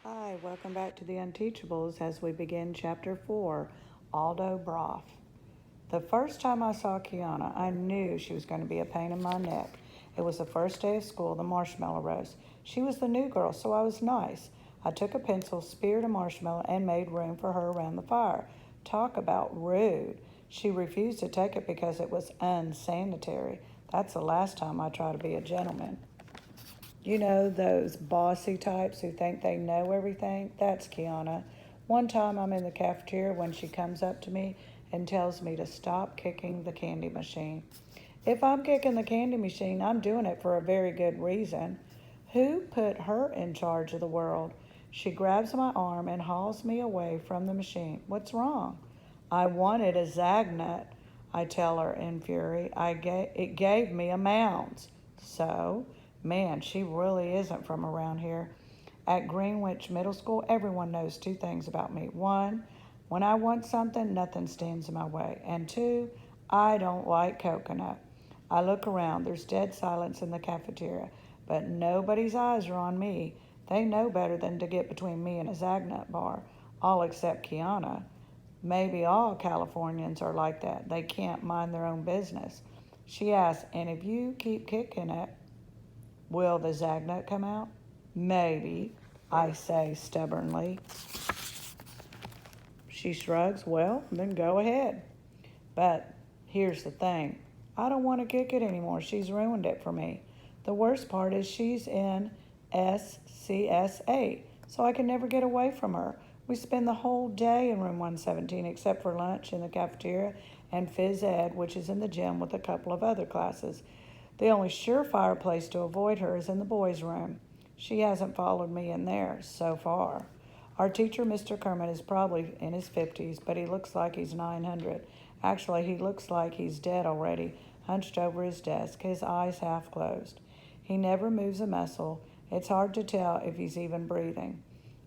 Hi, welcome back to the Unteachables as we begin Chapter 4, Aldo Broth. The first time I saw Kiana, I knew she was going to be a pain in my neck. It was the first day of school, the marshmallow roast. She was the new girl, so I was nice. I took a pencil, speared a marshmallow, and made room for her around the fire. Talk about rude. She refused to take it because it was unsanitary. That's the last time I try to be a gentleman. You know, those bossy types who think they know everything? That's Kiana. One time I'm in the cafeteria when she comes up to me and tells me to stop kicking the candy machine. If I'm kicking the candy machine, I'm doing it for a very good reason. Who put her in charge of the world? She grabs my arm and hauls me away from the machine. What's wrong? I wanted a Zagnut, I tell her in fury. It gave me a Mounds. So, man, she really isn't from around here. At Greenwich Middle School, everyone knows two things about me. One, when I want something, nothing stands in my way. And two, I don't like coconut. I look around. There's dead silence in the cafeteria, but nobody's eyes are on me. They know better than to get between me and a Zagnut bar, all except Kiana. Maybe all Californians are like that. They can't mind their own business. She asks, and if you keep kicking it, will the Zagnut come out? Maybe, I say stubbornly. She shrugs. Well, then go ahead. But here's the thing. I don't want to kick it anymore. She's ruined it for me. The worst part is she's in SCS8, so I can never get away from her. We spend the whole day in room 117 except for lunch in the cafeteria and phys ed, which is in the gym with a couple of other classes. The only surefire place to avoid her is in the boys' room. She hasn't followed me in there so far. Our teacher, Mr. Kermit, is probably in his 50s, but he looks like he's 900. Actually, he looks like he's dead already, hunched over his desk, his eyes half closed. He never moves a muscle. It's hard to tell if he's even breathing.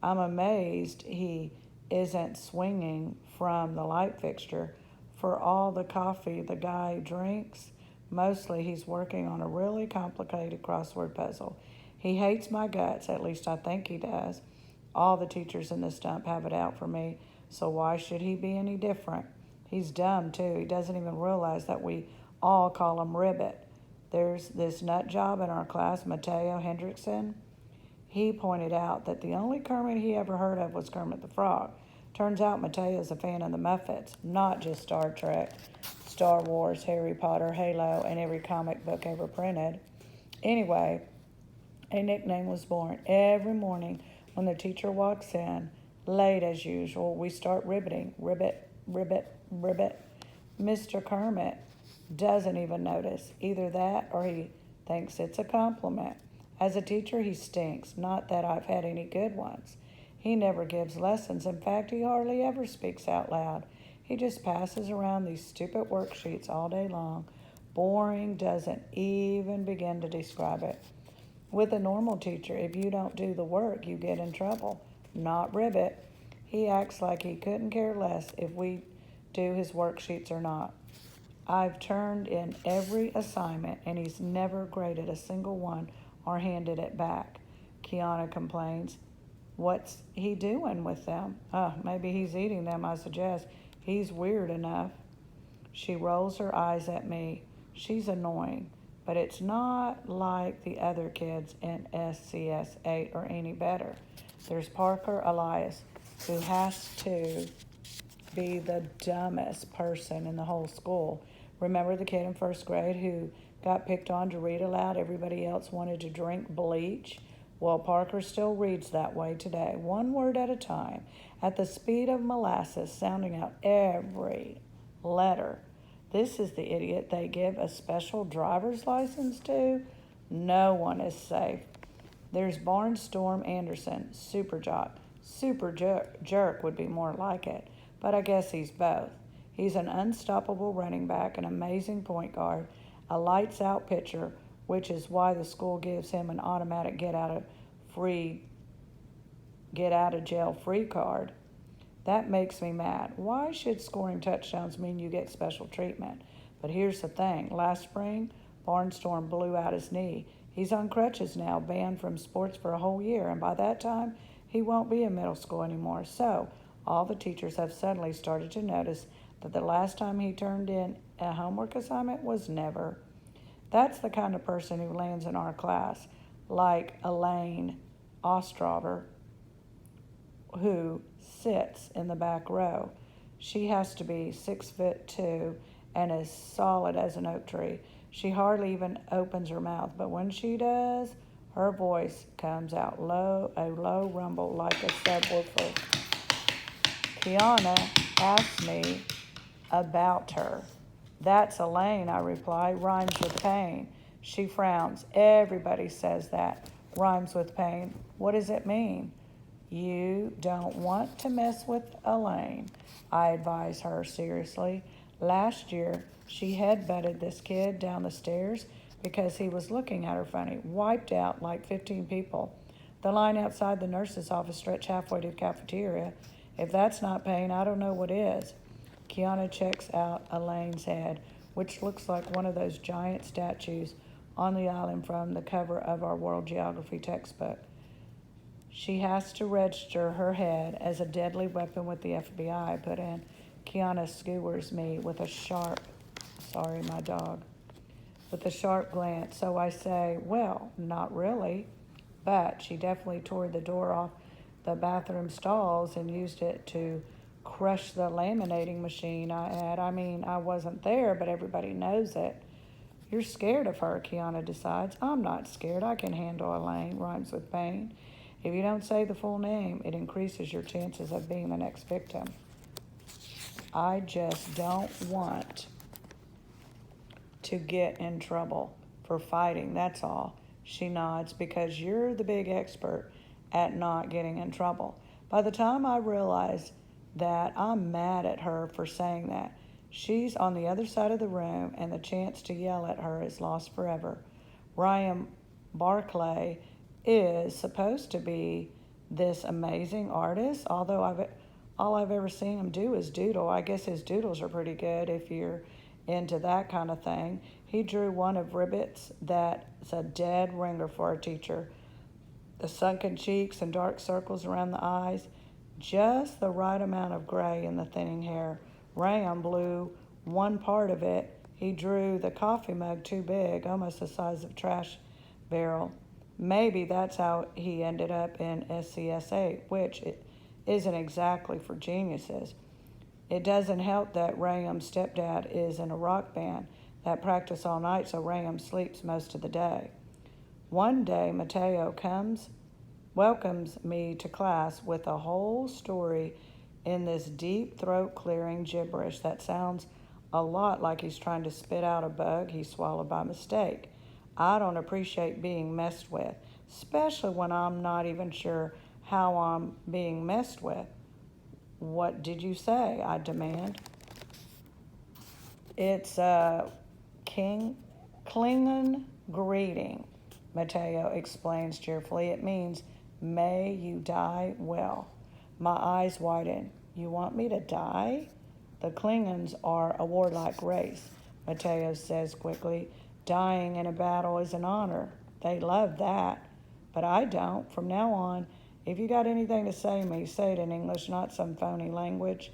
I'm amazed he isn't swinging from the light fixture. For all the coffee the guy drinks, mostly he's working on a really complicated crossword puzzle. He hates my guts, at least I think he does. All the teachers in this dump have it out for me, so why should he be any different? He's dumb, too. He doesn't even realize that we all call him Ribbit. There's this nut job in our class, Mateo Hendrickson. He pointed out that the only Kermit he ever heard of was Kermit the Frog. Turns out Mateo's a fan of the Muppets, not just Star Trek, Star Wars, Harry Potter, Halo, and every comic book ever printed. Anyway, a nickname was born. Every morning when the teacher walks in, late as usual, we start ribbiting. Ribbit, ribbit, ribbit. Mr. Kermit doesn't even notice. Either that or he thinks it's a compliment. As a teacher, he stinks. Not that I've had any good ones. He never gives lessons. In fact, he hardly ever speaks out loud. He just passes around these stupid worksheets all day long. Boring doesn't even begin to describe it. With a normal teacher, if you don't do the work, you get in trouble. Not Ribbit. He acts like he couldn't care less if we do his worksheets or not. I've turned in every assignment, and he's never graded a single one or handed it back. Kiana complains. What's he doing with them? Maybe he's eating them, I suggest. He's weird enough. She rolls her eyes at me. She's annoying, but it's not like the other kids in SCS 8 or any better. There's Parker Elias, who has to be the dumbest person in the whole school. Remember the kid in first grade who got picked on to read aloud? Everybody else wanted to drink bleach. Well, Parker still reads that way today, one word at a time, at the speed of molasses, sounding out every letter. This is the idiot they give a special driver's license to. No one is safe. There's Barnstorm Anderson, super jock. Jerk would be more like it, but I guess he's both. He's an unstoppable running back, an amazing point guard, a lights-out pitcher, which is why the school gives him an automatic get-out-of-jail-free card. That makes me mad. Why should scoring touchdowns mean you get special treatment? But here's the thing. Last spring, Barnstorm blew out his knee. He's on crutches now, banned from sports for a whole year, and by that time, he won't be in middle school anymore. So all the teachers have suddenly started to notice that the last time he turned in a homework assignment was never. That's the kind of person who lands in our class, like Elaine Ostrover, who sits in the back row. She has to be 6'2" and as solid as an oak tree. She hardly even opens her mouth, but when she does, her voice comes out a low rumble like a subwoofer. Kiana asked me about her. That's Elaine, I reply. Rhymes with pain. She frowns. Everybody says that. Rhymes with pain. What does it mean? You don't want to mess with Elaine, I advise her seriously. Last year, she headbutted this kid down the stairs because he was looking at her funny. Wiped out like 15 people. The line outside the nurse's office stretched halfway to the cafeteria. If that's not pain, I don't know what is. Kiana checks out Elaine's head, which looks like one of those giant statues on the island from the cover of our world geography textbook. She has to register her head as a deadly weapon with the FBI, put in. Kiana skewers me with a sharp, sorry, my dog, with a sharp glance. So I say, well, not really, but she definitely tore the door off the bathroom stalls and used it to crush the laminating machine I had. I mean, I wasn't there, but everybody knows it. You're scared of her, Kiana decides. I'm not scared. I can handle Elaine, rhymes with pain. If you don't say the full name, it increases your chances of being the next victim. I just don't want to get in trouble for fighting, that's all. She nods, because you're the big expert at not getting in trouble. By the time I realize that, I'm mad at her for saying that. She's on the other side of the room, and the chance to yell at her is lost forever. Ryan Barclay is supposed to be this amazing artist, although all I've ever seen him do is doodle. I guess his doodles are pretty good if you're into that kind of thing. He drew one of Ribbit's that's a dead ringer for a teacher. The sunken cheeks and dark circles around the eyes, just the right amount of gray in the thinning hair. Ram blew one part of it. He drew the coffee mug too big, almost the size of a trash barrel. Maybe that's how he ended up in SCSA, which it isn't exactly for geniuses. It doesn't help that Ram's stepdad is in a rock band that practice all night, so Ram sleeps most of the day. One day, Mateo welcomes me to class with a whole story in this deep throat-clearing gibberish that sounds a lot like he's trying to spit out a bug he swallowed by mistake. I don't appreciate being messed with, especially when I'm not even sure how I'm being messed with. What did you say? I demand. It's a Klingon greeting, Mateo explains cheerfully. It means, may you die well. My eyes widen. You want me to die? The Klingons are a warlike race, Mateo says quickly. Dying in a battle is an honor. They love that. But I don't. From now on, if you got anything to say to me, say it in English, not some phony language.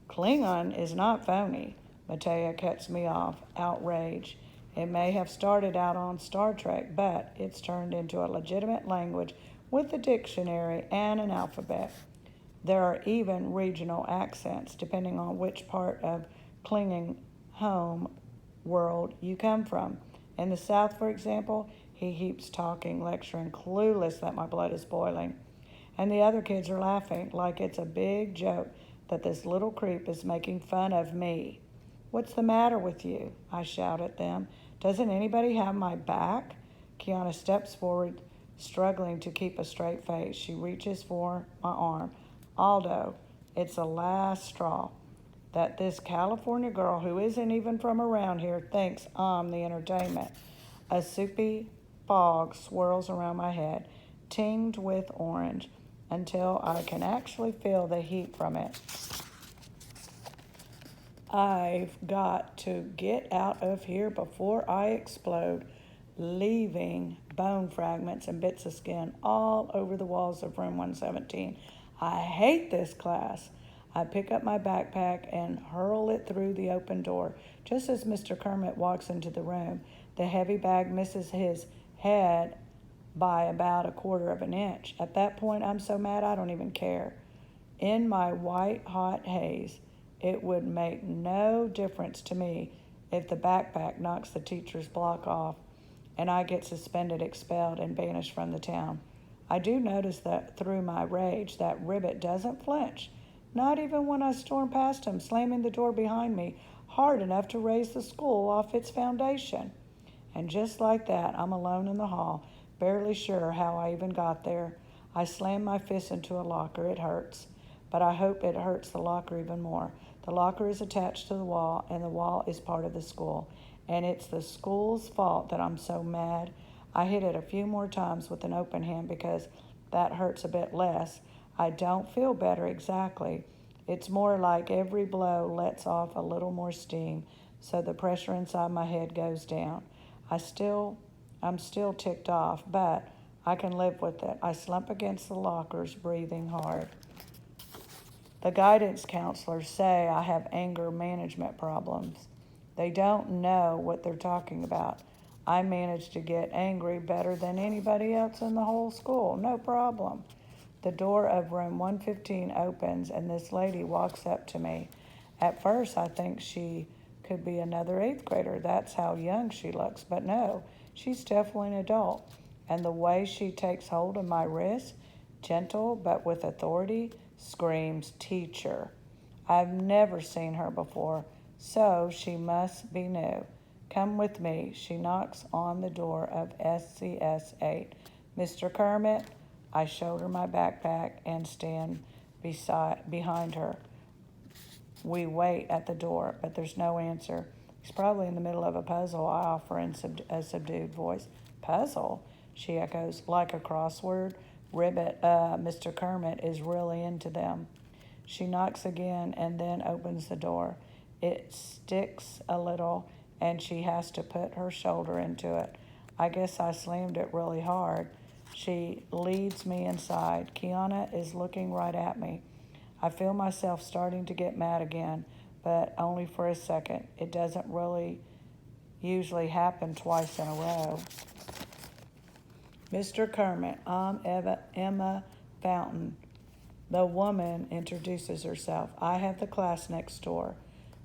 Klingon is not phony, Mateo cuts me off, outraged. It may have started out on Star Trek, but it's turned into a legitimate language with a dictionary and an alphabet. There are even regional accents, depending on which part of Klingon home world you come from. In the South, for example, he keeps talking, lecturing, clueless that my blood is boiling. And the other kids are laughing like it's a big joke that this little creep is making fun of me. What's the matter with you? I shout at them. Doesn't anybody have my back? Kiana steps forward, struggling to keep a straight face. She reaches for my arm. Aldo, it's the last straw that this California girl who isn't even from around here thinks I'm the entertainment. A soupy fog swirls around my head, tinged with orange, until I can actually feel the heat from it. I've got to get out of here before I explode, leaving bone fragments and bits of skin all over the walls of room 117. I hate this class. I pick up my backpack and hurl it through the open door. Just as Mr. Kermit walks into the room, the heavy bag misses his head by about 1/4 of an inch. At that point, I'm so mad I don't even care. In my white hot haze, it would make no difference to me if the backpack knocks the teacher's block off and I get suspended, expelled, and banished from the town. I do notice that through my rage, that Ribbit doesn't flinch, not even when I storm past him, slamming the door behind me hard enough to raise the school off its foundation. And just like that, I'm alone in the hall, barely sure how I even got there. I slam my fist into a locker. It hurts, but I hope it hurts the locker even more. The locker is attached to the wall, and the wall is part of the school. And it's the school's fault that I'm so mad. I hit it a few more times with an open hand because that hurts a bit less. I don't feel better exactly. It's more like every blow lets off a little more steam, so the pressure inside my head goes down. I'm still ticked off, but I can live with it. I slump against the lockers, breathing hard. The guidance counselors say I have anger management problems. They don't know what they're talking about. I manage to get angry better than anybody else in the whole school, no problem. The door of room 115 opens and this lady walks up to me. At first, I think she could be another 8th grader. That's how young she looks. But no, she's definitely an adult. And the way she takes hold of my wrist, gentle but with authority, screams, "Teacher." I've never seen her before, so she must be new. "Come with me." She knocks on the door of SCS 8. "Mr. Kermit?" I shoulder my backpack and stand behind her. We wait at the door, but there's no answer. He's probably in the middle of a puzzle, I offer in a subdued voice. "Puzzle?" she echoes, like a crossword. Ribbit, Mr. Kermit is really into them. She knocks again and then opens the door. It sticks a little, and she has to put her shoulder into it. I guess I slammed it really hard. She leads me inside. Kiana is looking right at me. I feel myself starting to get mad again, but only for a second. It doesn't really usually happen twice in a row. "Mr. Kermit, I'm Emma Fountain." The woman introduces herself. "I have the class next door."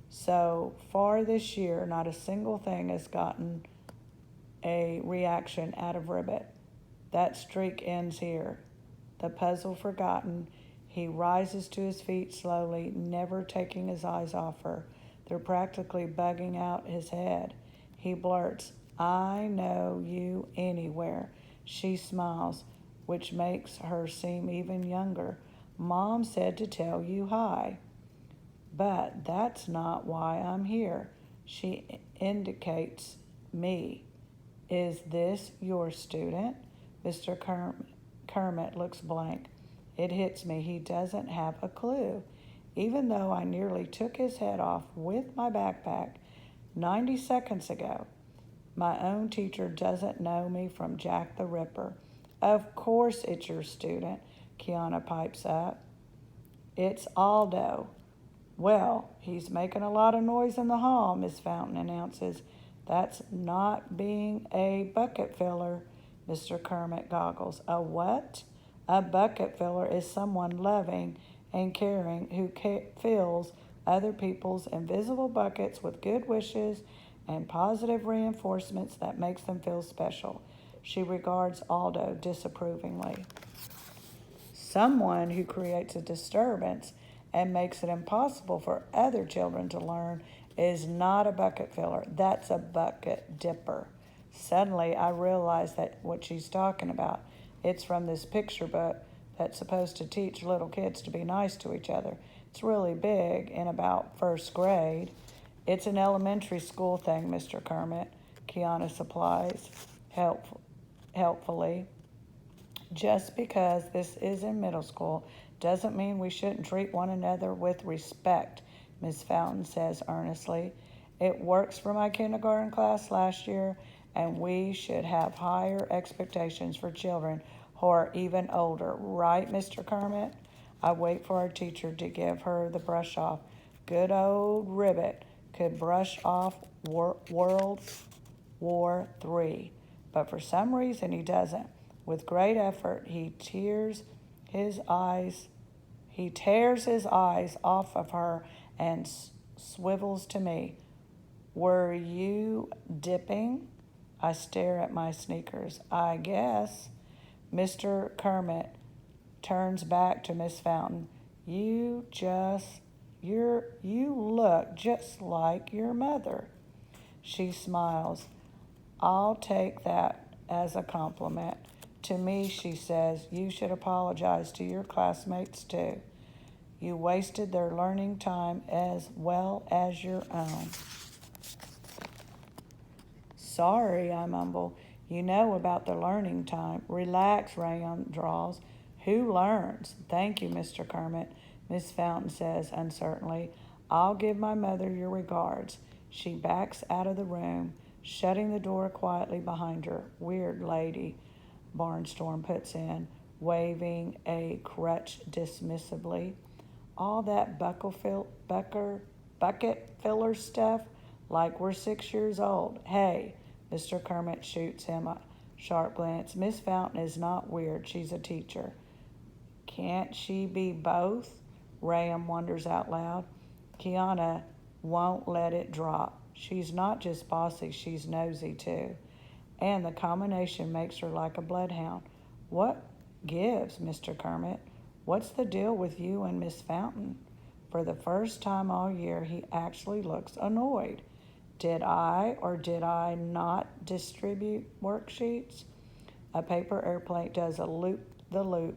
So far this year, not a single thing has gotten a reaction out of Ribbit. That streak ends here. The puzzle forgotten, he rises to his feet slowly, never taking his eyes off her. They're practically bugging out his head. He blurts, "I know you anywhere." She smiles, which makes her seem even younger. "Mom said to tell you hi." "But that's not why I'm here." She indicates me. "Is this your student?" Mr. Kermit looks blank. It hits me. He doesn't have a clue. Even though I nearly took his head off with my backpack 90 seconds ago, my own teacher doesn't know me from Jack the Ripper. "Of course it's your student," Kiana pipes up. "It's Aldo." "Well, he's making a lot of noise in the hall," Miss Fountain announces. "That's not being a bucket filler." Mr. Kermit goggles. "A what?" "A bucket filler is someone loving and caring who fills other people's invisible buckets with good wishes and positive reinforcements that makes them feel special." She regards Aldo disapprovingly. "Someone who creates a disturbance and makes it impossible for other children to learn is not a bucket filler. That's a bucket dipper." Suddenly, I realize that what she's talking about. It's from this picture book that's supposed to teach little kids to be nice to each other. It's really big, in about 1st grade. "It's an elementary school thing, Mr. Kermit," Kiana supplies helpfully. "Just because this is in middle school doesn't mean we shouldn't treat one another with respect," Miss Fountain says earnestly. "It works for my kindergarten class last year, and we should have higher expectations for children who are even older. Right, Mr. Kermit? I wait for our teacher to give her the brush off. Good old Ribbit could brush off World War III, but for some reason he doesn't. With great effort, he tears his eyes off of her and swivels to me. Were you dipping? I stare at my sneakers. I guess. Mr. Kermit turns back to Miss Fountain. You look just like your mother. She smiles. I'll take that as a compliment. To me, she says, you should apologize to your classmates too. You wasted their learning time as well as your own. Sorry, I mumble. You know about the learning time. Relax, Rayon draws. Who learns? Thank you, Mr. Kermit, Miss Fountain says uncertainly. I'll give my mother your regards. She backs out of the room, shutting the door quietly behind her. Weird lady, Barnstorm puts in, waving a crutch dismissively. All that bucket filler stuff, like we're 6 years old. Hey, Mr. Kermit shoots him a sharp glance. Miss Fountain is not weird. She's a teacher. Can't she be both? Graham wonders out loud. Kiana won't let it drop. She's not just bossy, she's nosy too. And the combination makes her like a bloodhound. What gives, Mr. Kermit? What's the deal with you and Miss Fountain? For the first time all year, he actually looks annoyed. Did I or did I not distribute worksheets? A paper airplane does the loop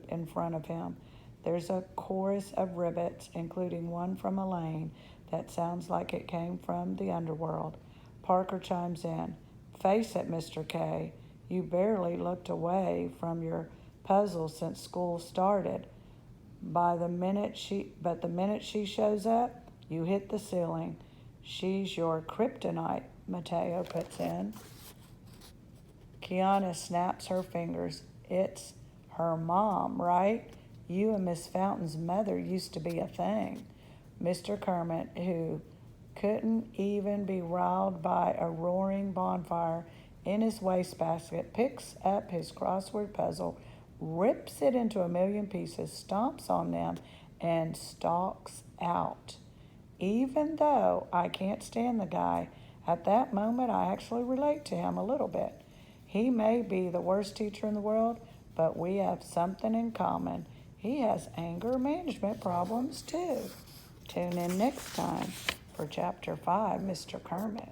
in front of him. There's a chorus of ribbits, including one from Elaine, that sounds like it came from the underworld. Parker chimes in. Face it, Mr. K, you barely looked away from your puzzle since school started. But the minute she shows up, you hit the ceiling. She's your kryptonite, Mateo puts in. Kiana snaps her fingers. It's her mom, right? You and Miss Fountain's mother used to be a thing. Mr. Kermit, who couldn't even be riled by a roaring bonfire in his wastebasket, picks up his crossword puzzle, rips it into a million pieces, stomps on them, and stalks out. Even though I can't stand the guy, at that moment I actually relate to him a little bit. He may be the worst teacher in the world, but we have something in common. He has anger management problems too. Tune in next time for Chapter 5, Mr. Kermit.